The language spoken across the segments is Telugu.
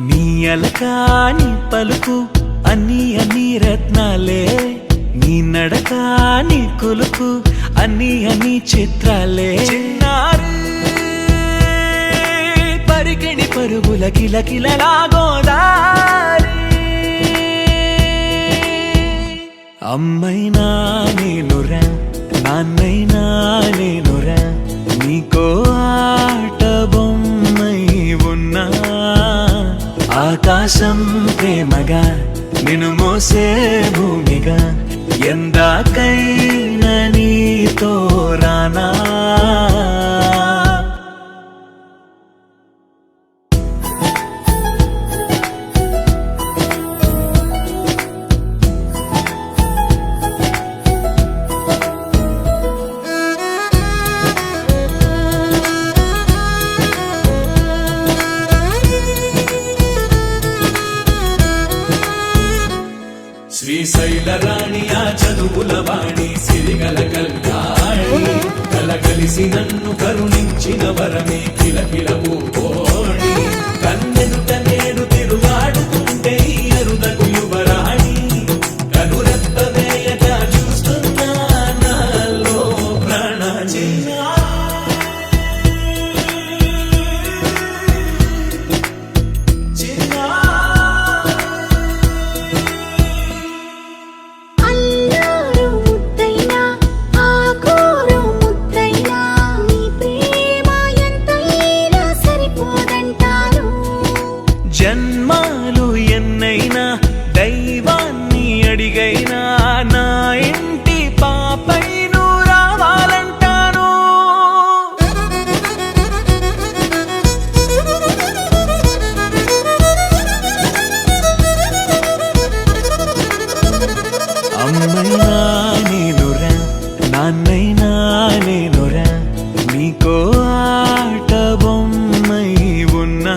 నీ అలకాని పలుకు అన్ని అన్ని రత్నాలే, నీ నడక నీ కులుకు అన్ని అన్ని చిత్రాలే. చిన్నారి పరికిణి పరుగుల కిలకిలలా గోదారి, అమ్మైనా నేనురా నాన్నైనా నేనురా, నీకో ఆట బొమ్మై ఉన్నా. ఆకాశం ప్రేమగా నిన్ను మోసే భూమిగా, ఎందాకైనా నీతో రానా. శ్రీశైల రాణి ఆ చదువుల వాణి, సిరిగల కల్యాణి, కలగలిసి నన్ను కరుణించిన వరమే కిలకిల పూకోణి. కన్నెదుట నేడు తిరుగాడుతుంటే ఈ అరుదకు యువరాణి, కనురెప్ప వేయక చూస్తున్నా నాలో ప్రాణ. జన్మాలు ఎన్నైనా దైవాన్ని అడిగైనా నా ఇంటి పాపై నువ్వు రావాలంటాను. అమ్మైనా నేనురా నాన్నైనా నేనురా, నీకో ఆట బొమ్మై ఉన్నా.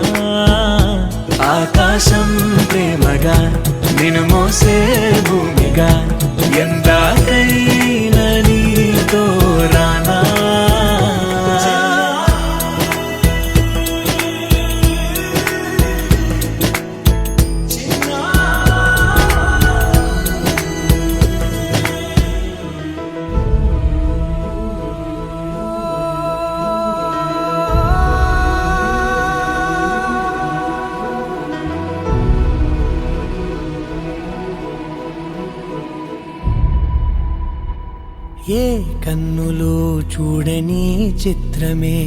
ఆకాశం ప్రేమగా నిన్ను మోసే భూమిగా, ఎందాకైనా నీతో రానా. ఏ కన్నులు చూడని చిత్రమే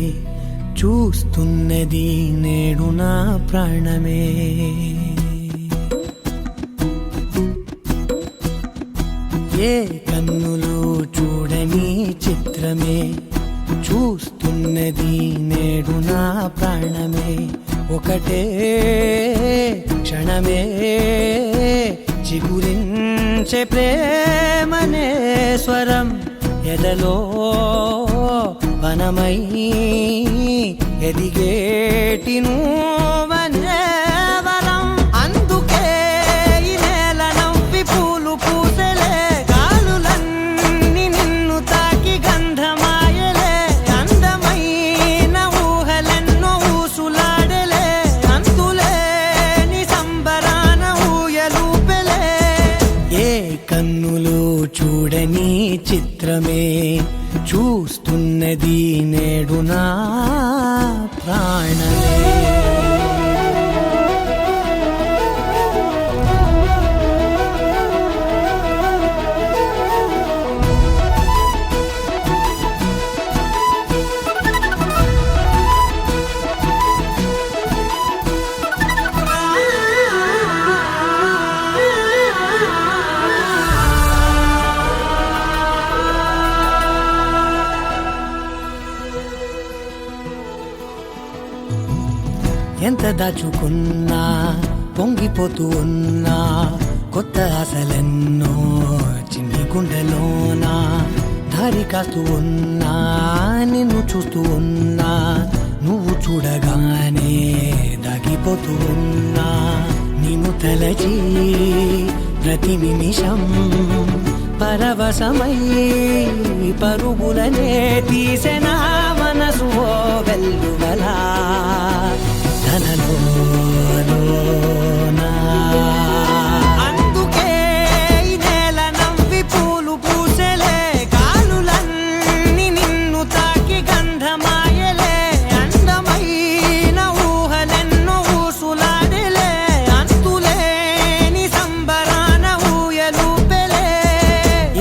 చూస్తున్నది నేడు నా ప్రాణమే. ఏ కన్నులు చూడని చిత్రమే చూస్తున్నది నేడు నా ప్రాణమే. ఒకటే క్షణమే చిగురించే ప్రేమనే స్వరం, ఎదలో వనమై ఎదిగేటి నువ్వనే వరం. అందుకే ఈ నేల నవ్వి పూలు పూసలే, గాలులన్నీ నిన్ను తాకి గంధమాయలే. అందమైన ఊహలెన్నో ఊసులాడలే, అంతులేని సంబరాన ఊయలూపెలే. ఏ కన్నులు చూడని చిత్రమే చూస్తున్నది నేడు నా ప్రాణమే. ఎంత దాచుకున్నా పొంగిపోతూ ఉన్నా, కొత్త ఆశలెన్నో చిన్ని గుండెలోనా. దారి కాస్తూ ఉన్నా నిన్ను చూస్తూ ఉన్నా, నువ్వు చూడగానే దాగిపోతూ ఉన్నా. నిన్ను తలచి ప్రతి నిమిషం పరవశమై పరుగులనే తీసెనా మనసు వెల్లువలా. తనలో అందుకే ఈ నేల నవ్వి పూలు పూసెలే, గాలులన్నీ నిన్ను తాకి గంధమాయలే, అందమైన ఊహలెన్నో ఊసులాడెలే, అంతులేని సంబరాన ఊయలూపెలే.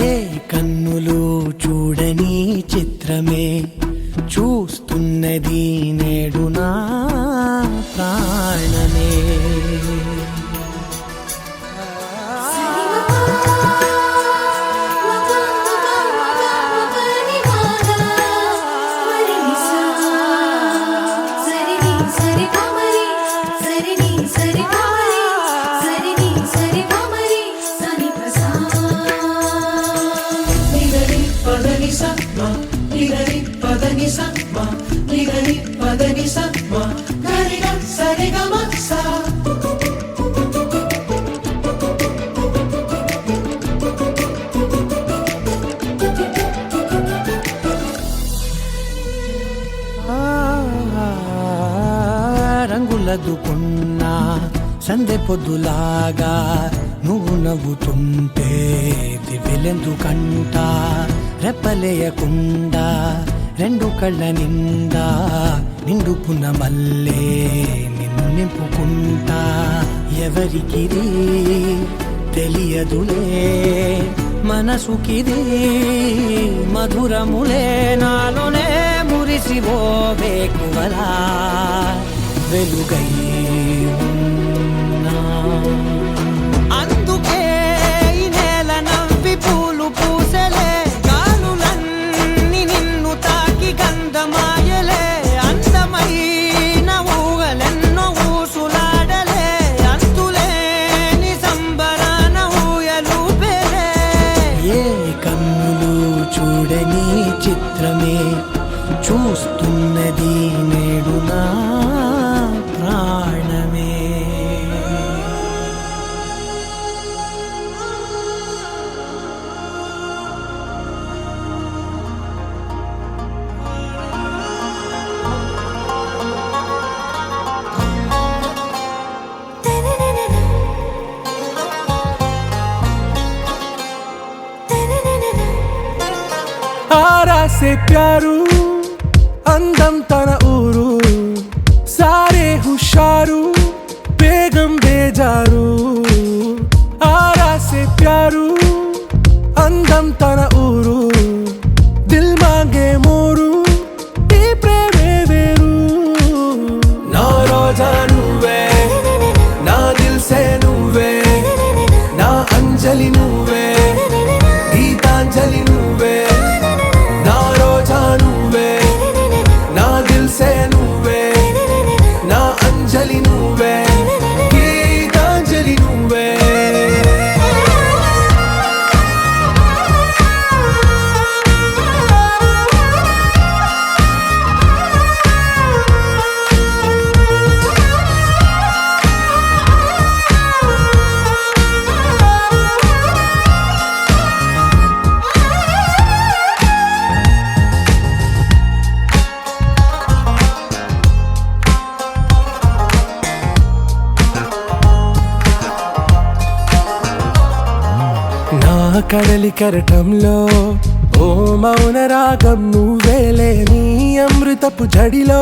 ఏ కన్నులు చూడని చిత్రమే చూస్తున్నది నేడు నా ప్రాణమే. రంగులదుకున్నా సందె పొద్దులాగా నువ్వు నవ్వుతుంటే దివ్వెలెందుకంట, రెప్పలేయకుండా రెండు కళ్ళ నిండా నిండుకున్న మల్లే నిన్ను నింపుకుంటా. ఎవరికిది తెలియదులే మనసుకిది మధురములే, నాలోనే మురిసివో వేకువలా వెలుగై ఉన్నా. అందుకే ఈ నేల నవ్వి పూలు పూసెలే, గాలులన్నీ నిన్ను తాకి గంధమాయలే, అందమైన ఊహలెన్నో ఊసులాడలే, అంతులేని సంబరాన ఊయలూపెలే. ఏ కన్నులు చూడని చిత్రమే చూస్తున్నది నేడు నా ప్రాణమే. आरा से प्यारू అందం తన ఊరు, సారే హుషారు బేగం బేజారు. ఆరా సే ప్యారు అందం తన ఊరు, దిల్ మాంగే మోరు ఈ ప్రేమే వేరు. నా రోజా నువ్వే, నా దిల్ సే నువ్వే, నా అంజలి నువ్వే, గీతాంజలి నువ్వే. నా రోజా నువ్వే, నా దిల్ సే నువ్వే, నా అంజలి నువ్వే, గీతాంజలి నువ్వే. కడలి కరటంలో ఓ మౌన రాగం నువ్వేలే, నీ అమృతపు జడిలో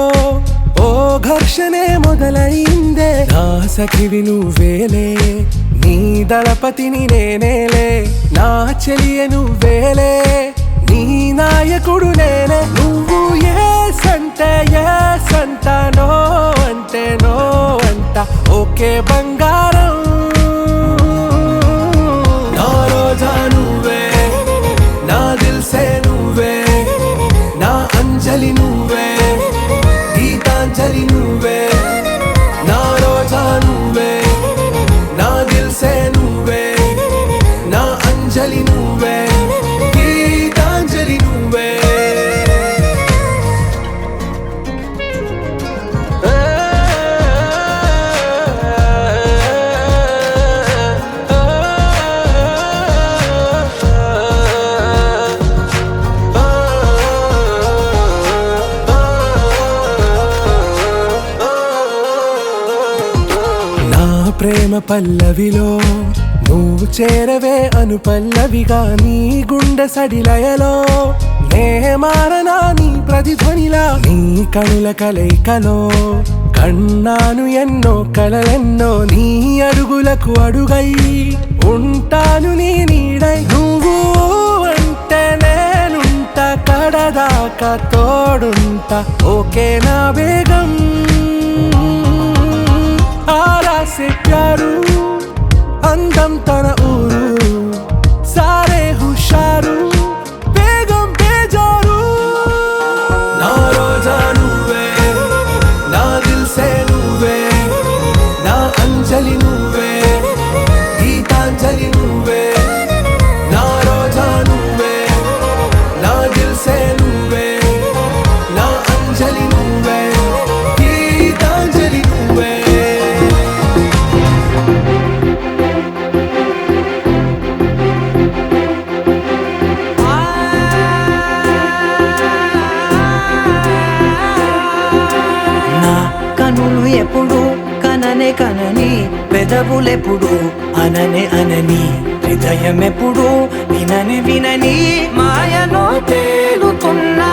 ఓ ఘర్షణే మొదలైందే. నా సఖివి నువ్వేలే, నీ దళపతిని నేనేలే, నా చెలియ నువ్వేలే, నీ నాయకుడు నేనే. నువ్వు ఏ సంటే ఏ సంట, నో అంటే నో అంట, ఓకే బంగారం. నా రోజా నువ్వే, నా దిల్ సే నువ్వే, నా అంజలి నువ్వే, గీతాంజలి నువ్వే. నా రోజా నువ్వే, నా దిల్ సే నువ్వే, నా అంజలి నువ్వే, గీతాంజలి నువ్వే. ప్రేమ పల్లవిలో నువ్వు చేరవే అను పల్లవిగా నీ గుండె సడిలయలో నే మారనా నీ ప్రతిధ్వనిలా నీ కనుల కలయికలో కన్నాను ఎన్నో కలలెన్నో నీ అడుగులకు అడుగై ఉంటాను నీ నీడై నువ్వు అంటే నేనుంట కడదాకా తోడుంట ఓకే నా బేగం आरा से प्यारू अंदम तन ऊरू सारे हुशारू बेगम बेजारू ना रोजा नुवे ना दिल से नुवे ना अंजलि नुवे गीतांजलि नुवे ना रोजा नुवे ना दिल से नुवे ना अंजलि नुवे गीतांजलि नुवे కనులు ఎప్పుడు కననే కనని పెదవులెప్పుడు అననే అనని హృదయం ఎప్పుడు వినని వినని మాయలో తేలుతున్నా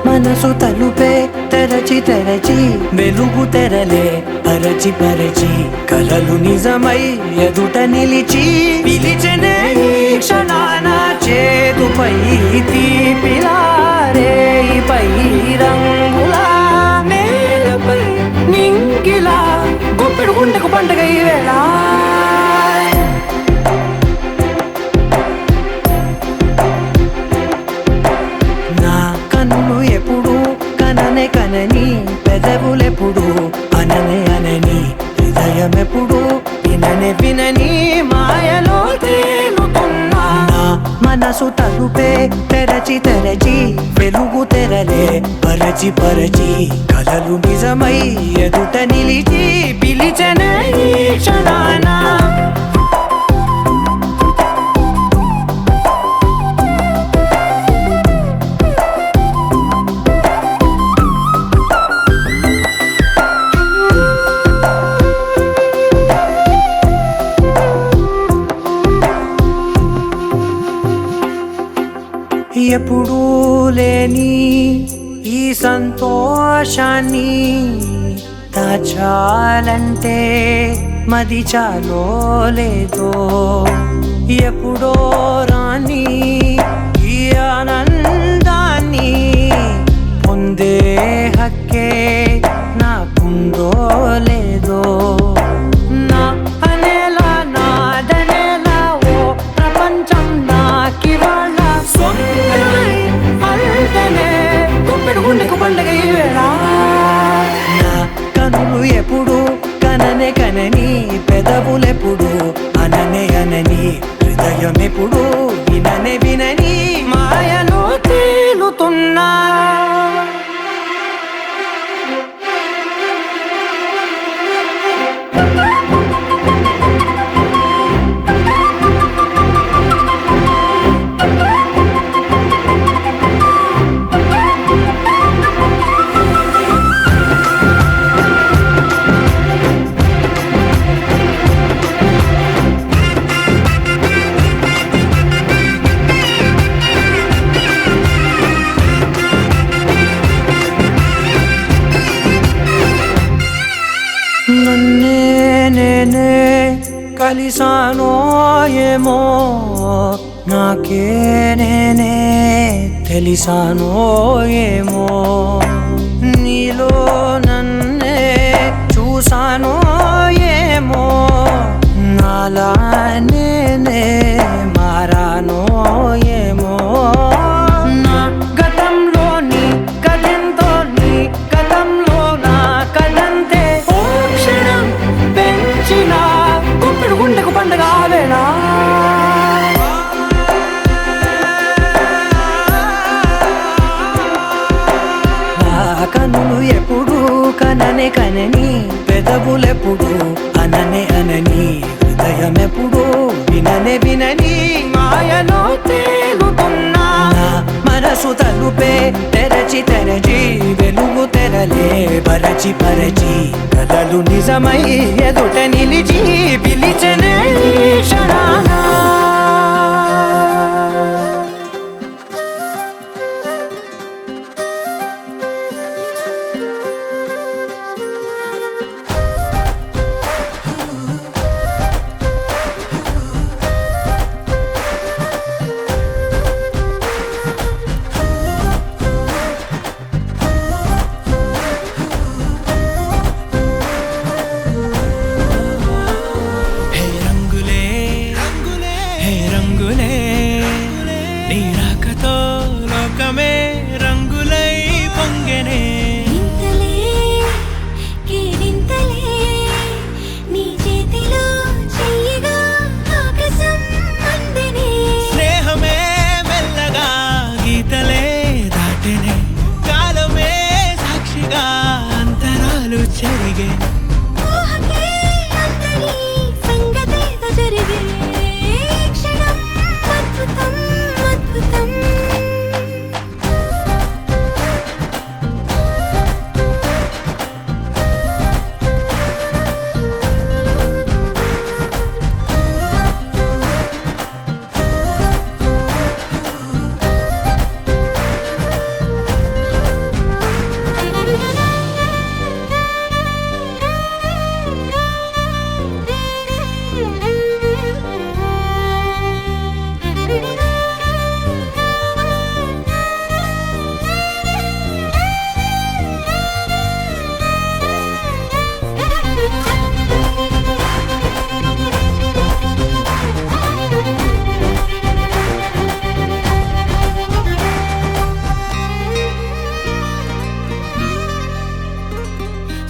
మనసు తలుపే తెరచి తెరచి వెలుగు తెరలే పరచి పరచి కలలు నిజమై ఎదుట నిలిచి పిలిచనే ఈ క్షణాన చేతుపై తీపిలారే పై రంగులా నేలపై నింగిలా గుప్పెడు గుండెకు పండగ ఈ వేళ నా కన్నులు ఎప్పుడు కననే కనని పెదవులెప్పుడు అననే అనని హృదయం ఎప్పుడు విననే వినని మాయలో తేలుతున్నా నా మనసు తలుపే తెరచి తెరచి వెలుగు తెరలే పరచి పరచి కలలు నిజమై ఎదుట నిలిచి పిలిచనే ఈ క్షణాన ఎప్పుడూ లేని ఈ సంతోషాన్ని దాచాలంటే మది చాలో లేదో ఎప్పుడో రాని ఈ ఆనందాన్ని పొందే హక్కే నాకుందో లేదో నా అనేలా నాదనేలా ఓ ప్రపంచం నాకివాళ్ళ గుప్పెడు గుండెకు పండగ ఈ వేళ నా కనులు ఎప్పుడు కననే కనని పెదవులెప్పుడు అననే అనని హృదయం ఎప్పుడు విననే వినని మాయలో తేలుతున్నా నన్నే నేనే కలిసానో ఏమో నాకే నేనే తెలిసానో ఏమో నీలో నన్నే చూసానో ఏమో నాలా నేనే మారానో ఏమో నా గతంలోని కథంతో నీ గతంలో నా కథంతే ఓ క్షణం పెంచిన గుప్పెడు గుండెకు పండగ వేళ కనులు ఎప్పుడు కననే కనని పెదవులెప్పుడు అననే అనని హృదయం ఎప్పుడు విననే వినని మాయలో తేలుతున్నా మన మనసు తలుపే తెరచి తెరచి వెలుగు తెరలే పరచి పరచి కలలు నిజమై ఎదుట నిలిచి పిలిచనే క్షణానా నీ రాకతో లోకమే రంగులై పొంగెనే ఇంతలే కేరింతలే నీ చేతిలో చెయ్యగా ఆకాశం అందెనే స్నేహమే మెల్లగా గీతలే దాటెనే కాలమే సాక్షిగా అంతరాలు చెరిగే ఊహకే అంతని సంగతేదో జరిగే క్షణం అద్భుతం అద్భుతం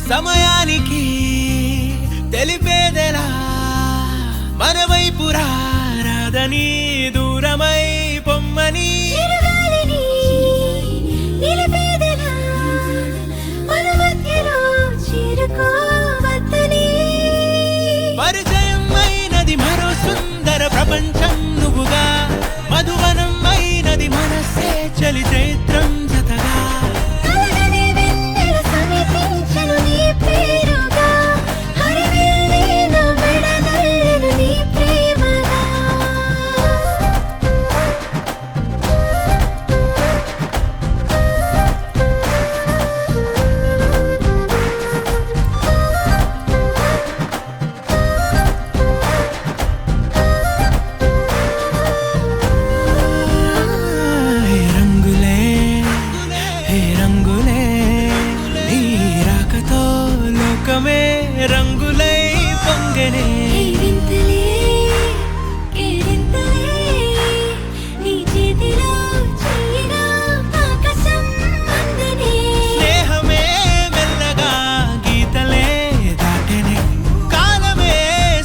సమయానికి తెలిపేదెలా మన వైపు రాదని దూరమై పొమ్మని చిరుగాలిని నిలిపేదెలా మన మధ్యలో చేరుకోవద్దని పరిచయం అయినది మరో సుందర ప్రపంచం నువ్వుగా మధువనం అయినది మనసే చలి చైత్రం జతగా కలగని వెన్నెల సమీపించను నీ పేరుగా హరివెల్లి నా మెడనల్లను నీ ప్రేమగా హే రంగులే నీ రాకతో లోకమే రంగులై పొంగెనే వింతలే కేరింతలే నీ చేతిలో చెయ్యగా ఆకాశం అందెనే స్నేహమే మెల్లగా గీతలే దాటెనే కాలమే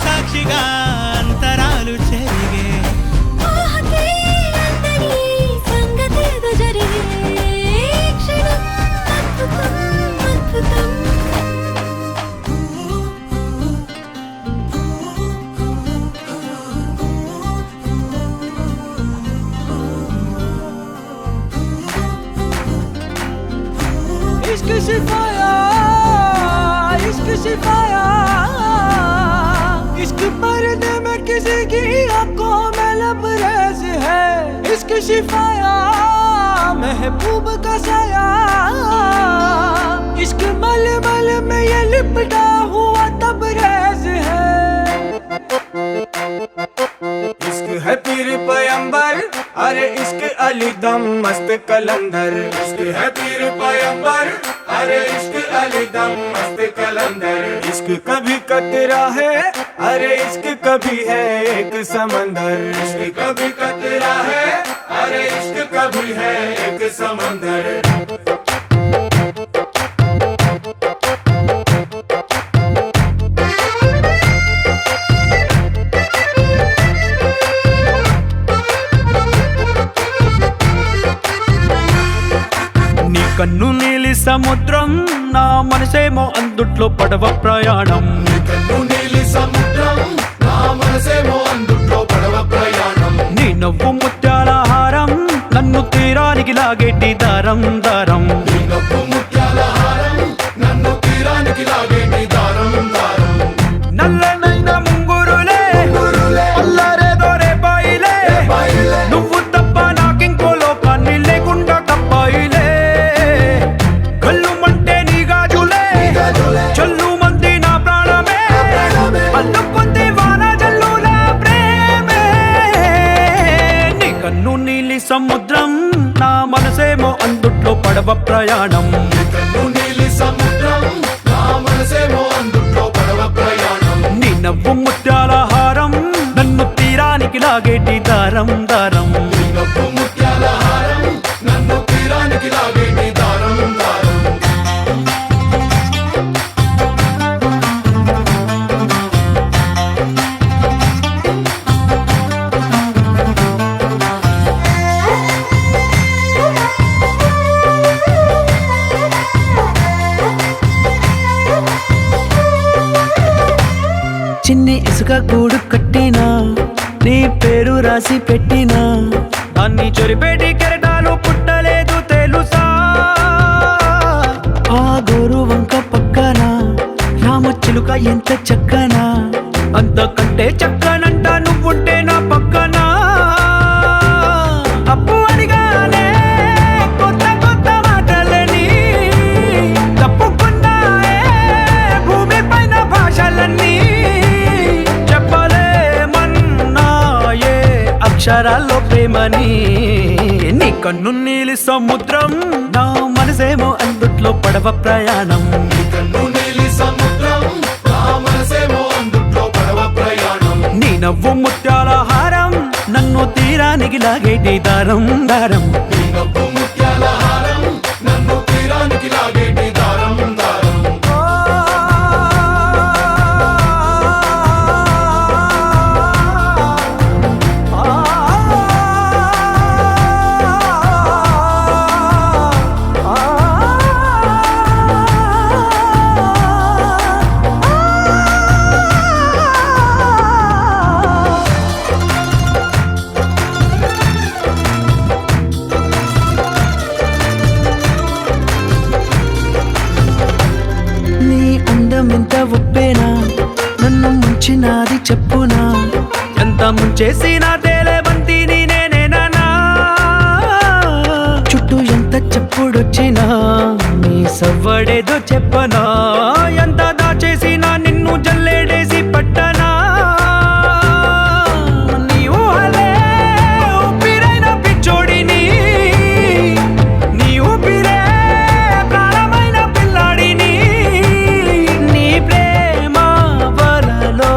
సాక్షిగా అంతరాలు చెరిగే ఊహకే అందని సంగతేదో జరిగే క్షణం అద్భుతం అద్భుతం इश्क सिखाया इश्क सिखाया इश्क पर्दे में किसी की आंखों में लबरेज है इश्क सिखाया महबूब का साया इश्क मलमल में ये लिपटा हुआ तबरेज है इश्क है पीर पैगंबर अरे इश्क अली दम मस्त कलंदर इश्क है पीर पैगंबर अरे इश्क अली दम मस्त कलंदर इश्क कभी कतरा है अरे इश्क कभी है एक समंदर इश्क कभी कतरा है अरे इश्क कभी है एक समंदर కన్ను నీలి సముద్రం నా మనసేమో అందుట్లో పడవ ప్రయాణం నీ నవ్వు ముత్యాల హారం నన్ను తీరానికి లాగి దారం దారం నీ నవ్వు ముత్యాల హారం నన్ను తీరానికి లాగేటి దారం దారం నల్లనైన ముంగురులే అల్లరేదో రేపాయిలే నువ్వు తప్ప నాకింకో లోకాన్ని లేకుండా తప్పాయిలే కళ్ళుమంటే నీ గాజులే చల్లు మంది నా ప్రాణమే అల్లుకుంది వాన జల్లుల ప్రేమే నీ కన్ను నీలి సముద్రం నా మనసేమో అందుట్లో పడవ ప్రయాణం కన్ను నీలి సముద్రం నా మనసేమో అందుట్లో పడవ ప్రయాణం నీ నవ్వు ముత్యాల హారం నన్ను తీరానికి లాగేటి దారం దారం నీ నవ్వు ముత్యాల హారం నన్ను తీరానికి లాగేటి దారం దారం చిన్ని ఇసుక గూడు కట్టినా నీ పేరు రాసి పెట్టినా దాన్ని చొరిపేటి కెరటాలు పుట్టలేదు తెలుసా ఆ గోరు వంక పక్కన రామచిలుక ఎంత చక్కనా అంతకంటే చక్కనంట నువ్వుంటే నా పక్కన అప్పు అడిగానే కొత్త కొత్త మాటలని తప్పుకున్నాయే భూమి పైన భాషలన్నీ చెప్పలేమన్నాయే అక్షరాల్లో ప్రేమని నీ కన్ను నీలి సముద్రం నా మనసేమో అందుట్లో పడవ ప్రయాణం నీ కన్ను నీలి సముద్రం నా మనసేమో అందుట్లో పడవ ప్రయాణం నీ నవ్వు ముత్యాల హారం నన్ను తీరానికి లాగేటి దారం దారం నీ నవ్వు ముత్యాల హారం నన్ను తీరానికి లాగేటి దారం దారం నీ అందం ఎంత ఒప్పేనా నన్ను ముంచినాది చెప్పునా ఎంత ముంచేసినా తేలేబంతి నేనేనా చుట్టూ ఎంత చెప్పుడొచ్చినా నీ సవ్వడేదో చెప్పనా ఎంత దాచేసినా నిన్ను జల్లేడేసి పట్టనా నీ ఊహలే ఊపిరైన పిచ్చోడిని నీ ఊపిరే ప్రాణమైన పిల్లాడిని నీ ప్రేమ వలలో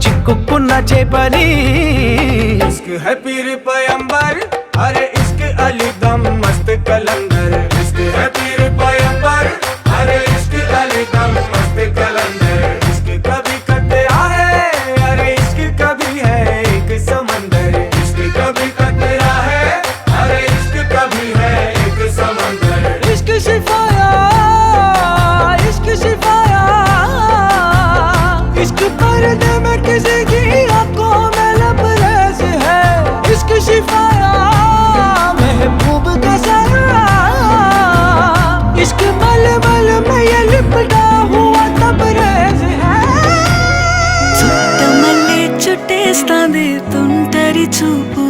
చిక్కుకున్న చేపని इश्क है पीर पैगंबर अरे इश्क अली दम मस्त कलंदर इश्क है पीर पैगंबर अरे इश्क अली दम मस्त कलंदर इश्क कभी कतरा है अरे इश्क कभी है एक समंदर इश्क कभी कतरा है अरे इश्क कभी है एक समंदर इश्क सिफाया इश्क सिफाया इश्क पर्दे में किसी की आंखों में लबरेज है इश्क सिफाया महबूब का सरा इश्क मल मल में ये लिपटा हुआ तबरेज है చుట్టమల్లే చుట్టేస్తాంది తుంటరి చూపు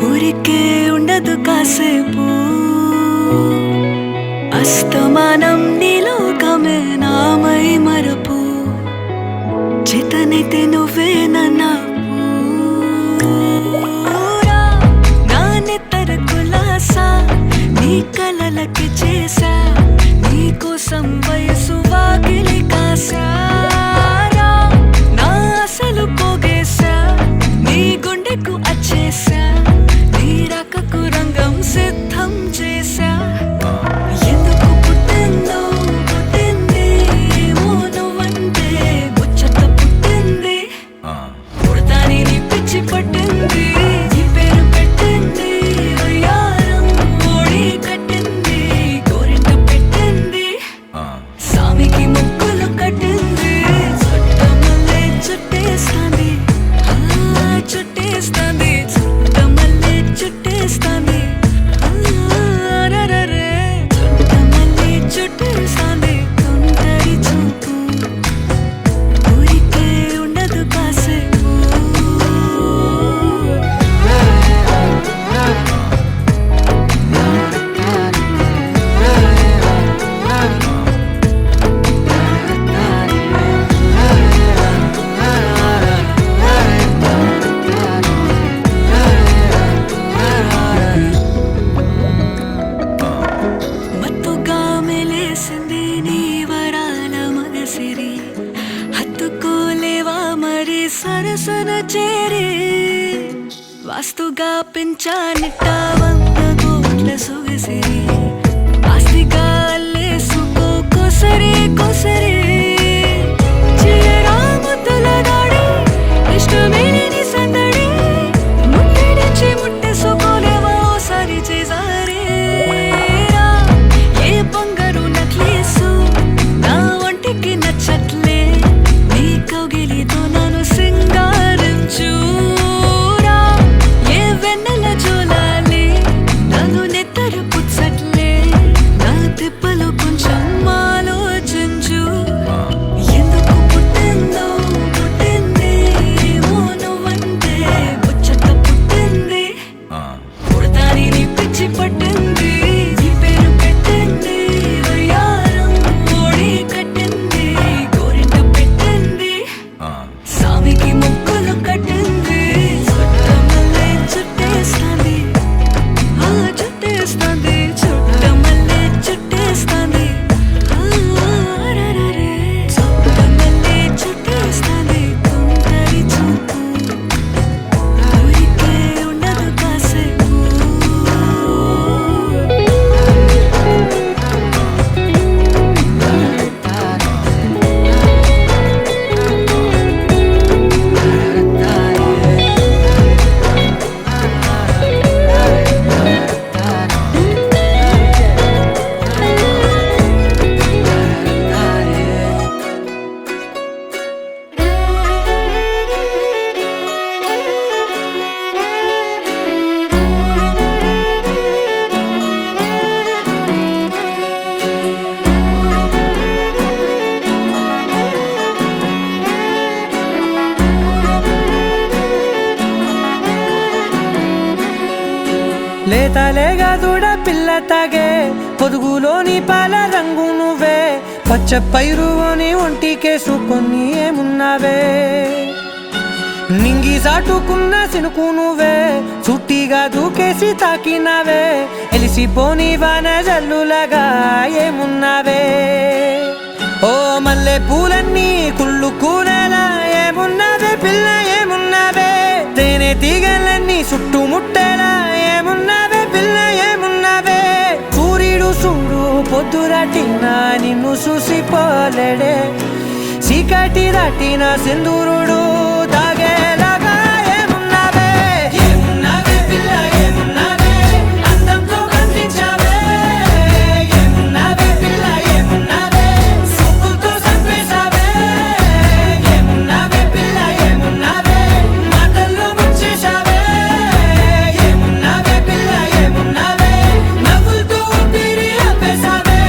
ఊరికే ఉండదు కాసేపు అస్తమానం నీలోకమే నామై మరపు చేతనైతే నువ్వే నన్నా నా నెత్తర కులాసా నీ కలలకి చేసా నీ కోసం వయసు వాకిలి కాసారా నా అసలు పోగేసా నీ గుండెకు అచ్చేసా నీ రాకకు రంగం సిద్ధం చేసా ఎందుకు పుట్టిందో పుట్టింది ఏమో నువ్వంటే ముచ్చట పుట్టింది పుడతాని నీ పిచ్చి పట్టింది నీ పేరు పెట్టింది వయ్యారం ఓడి కట్టింది గోరింట పెట్టింది సామికి ముక్కులు కట్టింది సరసన చేరి వాస్తుగా పెంచానిట్ట 100 కోట్ల సొగసిరి ఆస్తిగా అల్లేసుకో కొసరి కొసరి చేయరా ముద్దుల దాడి ఇష్టమేలేని సందడి ముట్టడిచి ముట్టేసుకోలేవా ఓసారి చేసారే ఏ బంగారు నక్లీసు నా ఒంటికి నచ్చట్లే నీ కౌగిలితో నన్ను సింగారించురా ఏ వెన్నెల జోలాలి నన్ను నెత్తరు పుచ్చట్లే నా తిప్పలు కొంచెం ఆలోచించు ఎందుకు పుట్టిందో పుట్టింది ఏమో నువ్వంటే ముచ్చట పుట్టింది పుడతాని నీ పిచ్చి పట్టింది నీ పేరు పెట్టింది వయ్యారం ఓడి కట్టింది గోరింట పెట్టింది సామికి ముక్కులు కట్టింది చుట్టమల్లే చుట్టేస్తాంది ఆ చుట్టేస్తాంది చుట్టమల్లే చుట్టేస్తాంది రరరే చుట్టమల్లే చుట్టేస్తాంది తుంటరి చూపు ఊరికే ఉండదు కాసేపు లేతలేగా దూడ పిల్ల తాగే పొదుగులోని పాల రంగు నువ్వే పచ్చ పైరుని ఒంటికేసుకొని ఏమున్నావే నింగి సాటుకున్న సినుకు నువ్వే చుట్టిగా దూకేసి తాకినావే ఎలిసిపోని వాన జల్లులగా ఏమున్నావే ఓ మల్లె పూలన్నీ కుళ్ళు కూరలా ఏమున్నావే పిల్ల ఏమున్నావే తేనె తీగలన్నీ చుట్టుముట్టేలా ఏమున్నావే పిల్ల ఏమున్నావే సూర్యుడు చూడు పొద్దురాటిన నిన్ను చూసిపోలేడే చీకటి దాటిన సింధూరుడు తాగేలాగా ఏమున్నావే ఏమున్నావే పిల్ల ఏమున్నావే అందంతో కనిపించావే ఏమున్నావే పిల్ల ఏమున్నావే సూపుతో చంపేశావే ఏమున్నావే పిల్ల ఏమున్నావే మాటల్లో ముంచేశావే ఏమున్నావే పిల్ల ఏమున్నావే నవ్వులతో ఊపిరి ఆపేశావే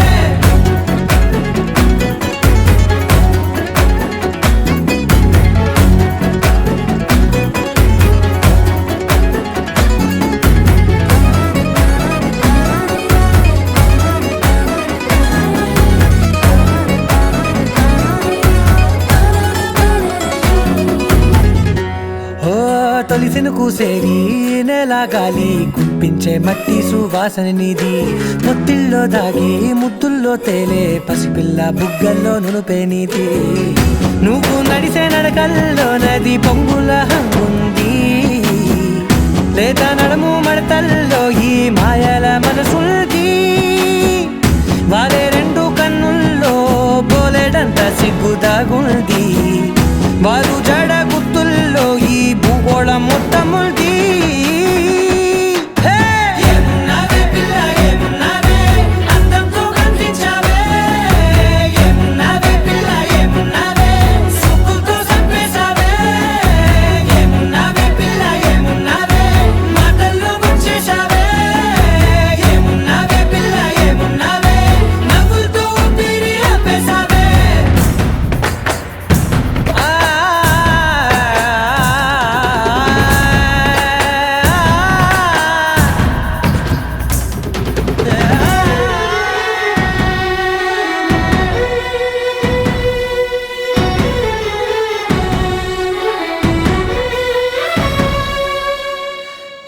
ఓ తొలిసిన కూసేరి నెల గాలి కుప్పించే మట్టి సువాసన నీది ముత్తిల్లో దాగి ముత్తుల్లో తేలే పసిపిల్ల బుగ్గల్లో నునుపే నీది నువ్వు నడిసే నడకల్లో నది పొంగుల హంగుంది లేదా నడుము మడతల్లో ఈ మాయల మనసుంది వారే రెండు కన్నుల్లో బోలెడంత సిగ్గు దాగుంది వారు జడ గుర్తుల్లో ఈ భూగోళం మొత్తముంది ఏమున్నావే పిల్ల ఏమున్నావే అందంతో కనిపించావే ఏమున్నావే పిల్ల ఏమున్నావే సుక్కుతో చంపేశావే ఏమున్నావే పిల్ల ఏమున్నావే మాటల్లో ముంచేశావే ఏమున్నావే పిల్ల ఏమున్నావే నవ్వులతో ఊపిరి ఆపేశావే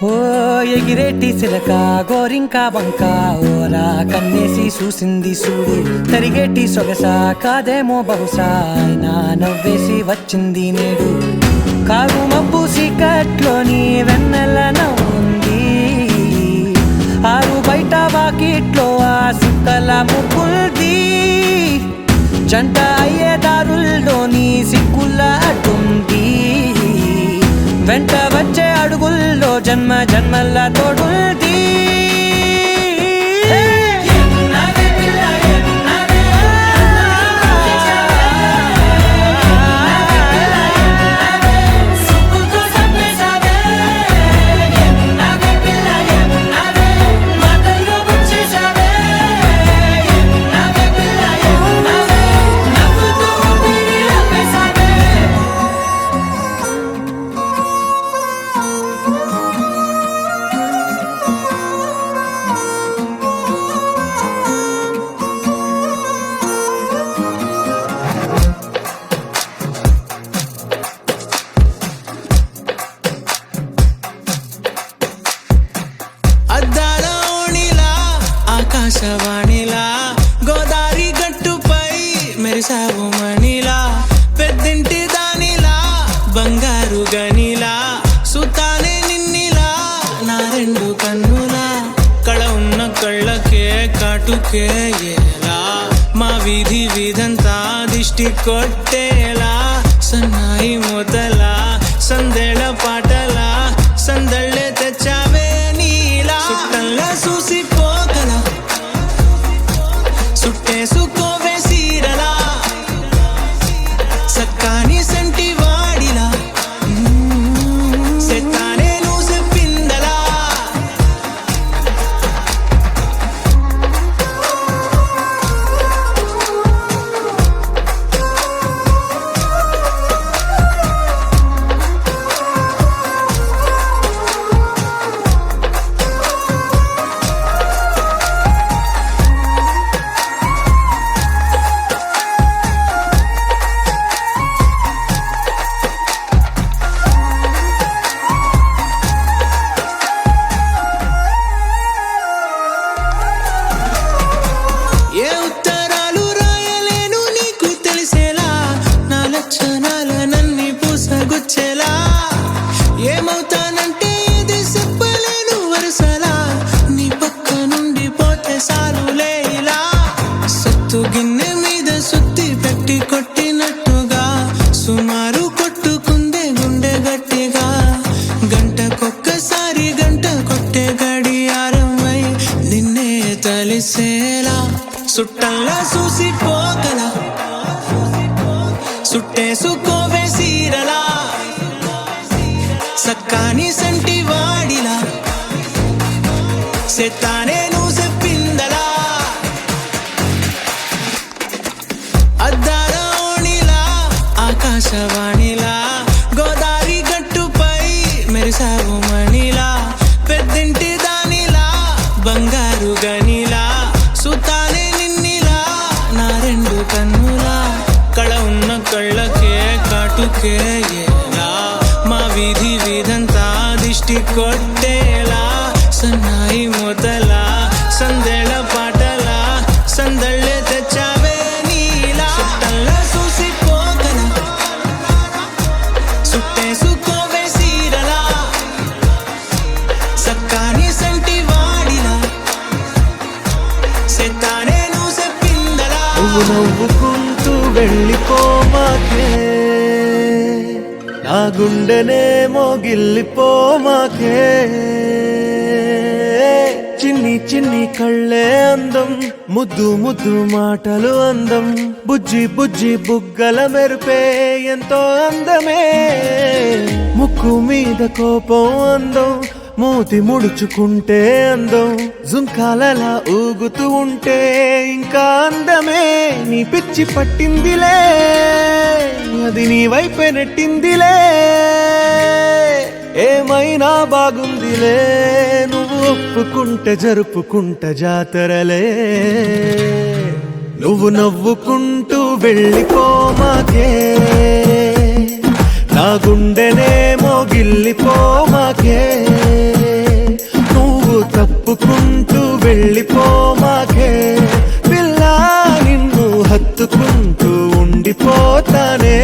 ఓ ఎగిరేటి సిలక గోరింక వంక ఓరా కన్నేసి చూసింది చూడు తరిగేటి సొగస కాదేమో బహుశా అయినా నవ్వేసి వచ్చింది నేడు కారు మబ్బు సీకట్లోని వెన్నెల నవ్వుంది ఆరు బయట వాకిట్లో ఆ సుక్కల ముగ్గుల్ది జంట అయ్యే దారుల్లోని సిగ్గుల అడ్డుంది వెంట వచ్చే అడుగుల్లో జన్మ జన్మల తోడుంది అద్దాల ఓణిలా ఆకాశవాణిలా గోదారి గట్టుపై మెరిసావు మణిలా పెద్దింటి దానిలా బంగారు గనిలా సుతానే నిన్నిలా నా రెండు కన్నులా కళ ఉన్న కళ్ళకే కాటుకే ఎలా మా వీధి వీధంతా దిష్టి కొట్టేలా సన్నాయి మూతలా సందేళ పాటలా సందళ్ళే తెచ్చావే నీలా సుట్టంలా చూసిపోగల సుట్టేసుకోవే సీరలా సక్కాని సంటి వాడిలా సెత్తానే నువ్వు చెప్పిందలా ఏ ఉత్తరాలు రాయలేను నీకు తెలిసేలా నా లక్షణాల నన్ని పూసగుచ్చేలా ఏమవుతానంటే ఇది చెప్పలేను వరుసలా నీ పక్క నుండి పోతే సారులే ఇలా సత్తు గిన్నె మీద సుత్తి పెట్టి కొట్టినట్టుగా సుమారు కొట్టుకుందే గుండె గట్టిగా గంటకొక్కసారి గంట కొట్టే గడియారమై నిన్నే తలిసేలా సుట్టంలా చూసిపోగల సుట్టేసుకోవే సీరలా సక్కాని సంటి వాడిలా సెత్తానే నువ్వు చెప్పిందలా అద్దాల ఓణిలా ఆకాశవాణిలా గోదారి గట్టుపై మెరిసావు మణిలా పెద్దింటి దానిలా బంగారు గనిలా సుతానే నిన్నిలా నా రెండు కన్నులా కళ ఉన్న కళ్ళకే కాటుకే ఎలా మా వీధి వీధంతా దిష్టి కొట్టేలా సన్నాయి మూతలా సందేళ పాటలా సందళ్ళే తెచ్చావే నీలా సుట్టంలా చూసిపోగల సుట్టేసుకోవే సీరలా సక్కాని సంటి వాడిలా సెత్తానే నువ్వు చెప్పిందలా నువ్వు నవ్వుకుంటూ వెళ్ళిపోమాకే నా గుండెనే మోగిల్లిపోమాకే చిన్ని చిన్ని కళ్ళే అందం ముద్దు ముద్దు మాటలు అందం బుజ్జి బుజ్జి బుగ్గల మెరుపే ఎంతో అందమే ముక్కు మీద కోపం అందం మూతి ముడుచుకుంటే అందం జుంకాలలా ఊగుతూ ఉంటే ఇంకా అందమే నీ పిచ్చి పట్టిందిలే అది నీ వైపే నెట్టిందిలే ఏమైనా బాగుందిలే నువ్వు ఒప్పుకుంటే జరుపుకుంట జాతరలే నువ్వు నవ్వుకుంటూ వెళ్ళిపోమాకే నా గుండెనే మోగిల్లిపోమాకే నువ్వు తప్పుకుంటూ వెళ్ళిపోమాకే పిల్ల నిన్ను హత్తుకుంటూ ఉండిపోతానే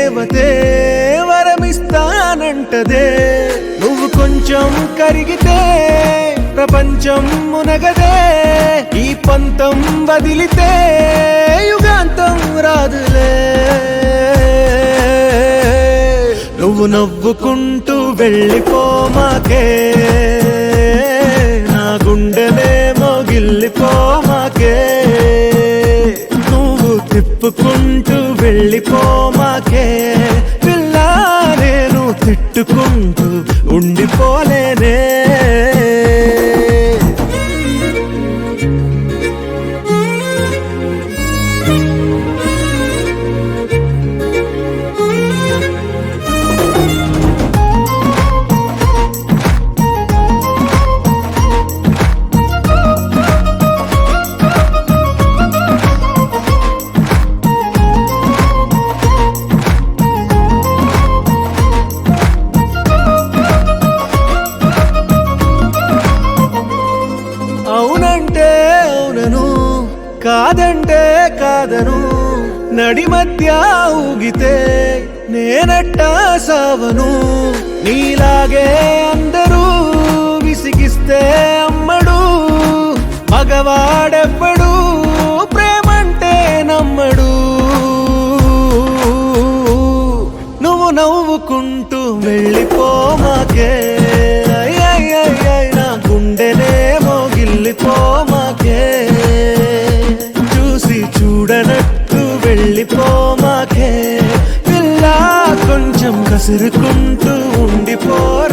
దేవతే వరమిస్తానంటదే నువ్వు కొంచెం కరిగితే ప్రపంచం మునగదే ఈ పంతం వదిలితే యుగాంతం రాదులే నువ్వు నవ్వుకుంటూ వెళ్ళిపోమాకే నా గుండెలేమో గిల్లిపోమాకే నువ్వు తిప్పుకుంటూ వెళ్ళిపోమాకే పిల్ల నేను తిట్టుకుంటూ ఉండిపోలేనే అవునంటే అవునను కాదంటే కాదను నడి మధ్య ఊగితే నేనట్టా సావను నీలాగే అందరూ విసిగిస్తే అమ్మడు మగవాడెవ్వడు ప్రేమంటే నమ్మడు నువ్వు నవ్వుకుంటూ వెళ్ళిపోమాకే నా గుండెనేమో గిల్లిపోమాకే చూసి చూడనట్టు వెళ్ళిపోమాకే పిల్ల కొంచెం కసురుకుంటూ ఉండిపోరా